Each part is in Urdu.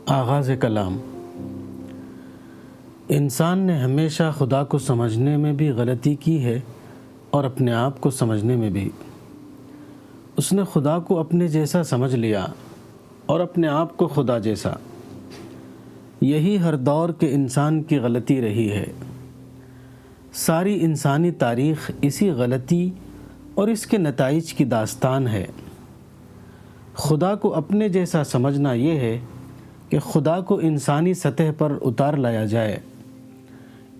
آغاز کلام۔ انسان نے ہمیشہ خدا کو سمجھنے میں بھی غلطی کی ہے اور اپنے آپ کو سمجھنے میں بھی۔ اس نے خدا کو اپنے جیسا سمجھ لیا اور اپنے آپ کو خدا جیسا۔ یہی ہر دور کے انسان کی غلطی رہی ہے۔ ساری انسانی تاریخ اسی غلطی اور اس کے نتائج کی داستان ہے۔ خدا کو اپنے جیسا سمجھنا یہ ہے کہ خدا کو انسانی سطح پر اتار لایا جائے۔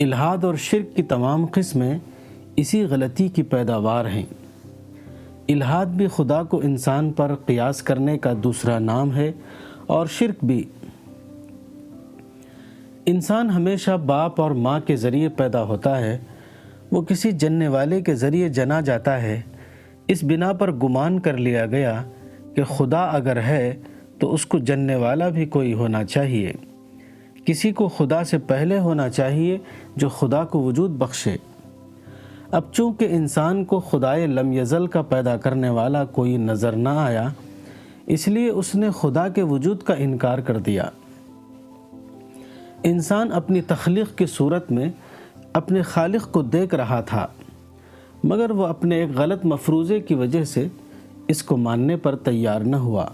الحاد اور شرک کی تمام قسمیں اسی غلطی کی پیداوار ہیں۔ الحاد بھی خدا کو انسان پر قیاس کرنے کا دوسرا نام ہے اور شرک بھی۔ انسان ہمیشہ باپ اور ماں کے ذریعے پیدا ہوتا ہے، وہ کسی جننے والے کے ذریعے جنا جاتا ہے۔ اس بنا پر گمان کر لیا گیا کہ خدا اگر ہے تو اس کو جننے والا بھی کوئی ہونا چاہیے، کسی کو خدا سے پہلے ہونا چاہیے جو خدا کو وجود بخشے۔ اب چونکہ انسان کو خدائے لم یزل کا پیدا کرنے والا کوئی نظر نہ آیا، اس لیے اس نے خدا کے وجود کا انکار کر دیا۔ انسان اپنی تخلیق کی صورت میں اپنے خالق کو دیکھ رہا تھا، مگر وہ اپنے ایک غلط مفروضے کی وجہ سے اس کو ماننے پر تیار نہ ہوا۔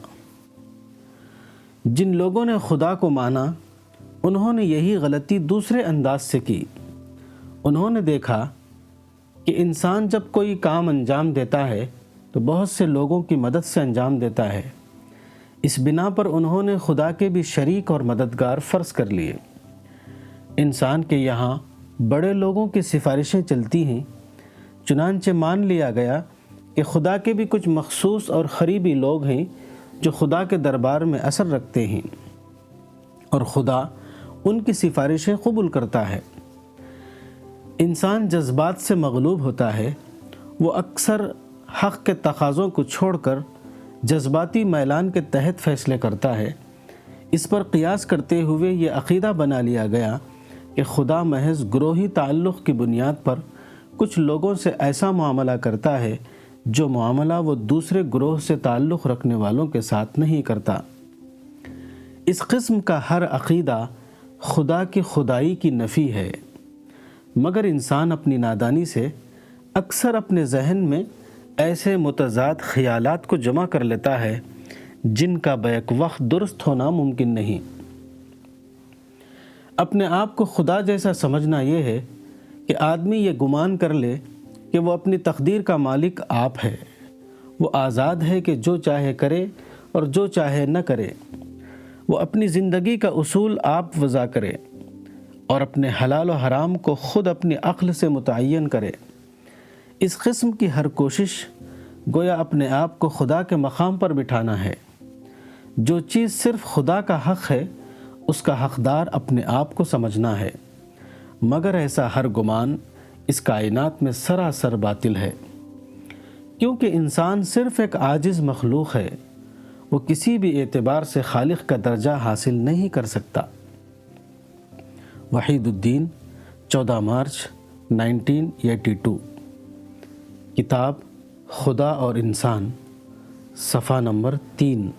جن لوگوں نے خدا کو مانا، انہوں نے یہی غلطی دوسرے انداز سے کی۔ انہوں نے دیکھا کہ انسان جب کوئی کام انجام دیتا ہے تو بہت سے لوگوں کی مدد سے انجام دیتا ہے۔ اس بنا پر انہوں نے خدا کے بھی شریک اور مددگار فرض کر لیے۔ انسان کے یہاں بڑے لوگوں کی سفارشیں چلتی ہیں، چنانچہ مان لیا گیا کہ خدا کے بھی کچھ مخصوص اور قریبی لوگ ہیں جو خدا کے دربار میں اثر رکھتے ہیں اور خدا ان کی سفارشیں قبول کرتا ہے۔ انسان جذبات سے مغلوب ہوتا ہے، وہ اکثر حق کے تقاضوں کو چھوڑ کر جذباتی میلان کے تحت فیصلے کرتا ہے۔ اس پر قیاس کرتے ہوئے یہ عقیدہ بنا لیا گیا کہ خدا محض گروہی تعلق کی بنیاد پر کچھ لوگوں سے ایسا معاملہ کرتا ہے جو معاملہ وہ دوسرے گروہ سے تعلق رکھنے والوں کے ساتھ نہیں کرتا۔ اس قسم کا ہر عقیدہ خدا کی خدائی کی نفی ہے، مگر انسان اپنی نادانی سے اکثر اپنے ذہن میں ایسے متضاد خیالات کو جمع کر لیتا ہے جن کا بیک وقت درست ہونا ممکن نہیں۔ اپنے آپ کو خدا جیسا سمجھنا یہ ہے کہ آدمی یہ گمان کر لے کہ وہ اپنی تقدیر کا مالک آپ ہے، وہ آزاد ہے کہ جو چاہے کرے اور جو چاہے نہ کرے، وہ اپنی زندگی کا اصول آپ وضع کرے اور اپنے حلال و حرام کو خود اپنی عقل سے متعین کرے۔ اس قسم کی ہر کوشش گویا اپنے آپ کو خدا کے مقام پر بٹھانا ہے۔ جو چیز صرف خدا کا حق ہے، اس کا حقدار اپنے آپ کو سمجھنا ہے، مگر ایسا ہر گمان اس کائنات میں سراسر باطل ہے، کیونکہ انسان صرف ایک عاجز مخلوق ہے، وہ کسی بھی اعتبار سے خالق کا درجہ حاصل نہیں کر سکتا۔ وحید الدین، 14 مارچ 1982۔ کتاب خدا اور انسان، صفحہ نمبر 3۔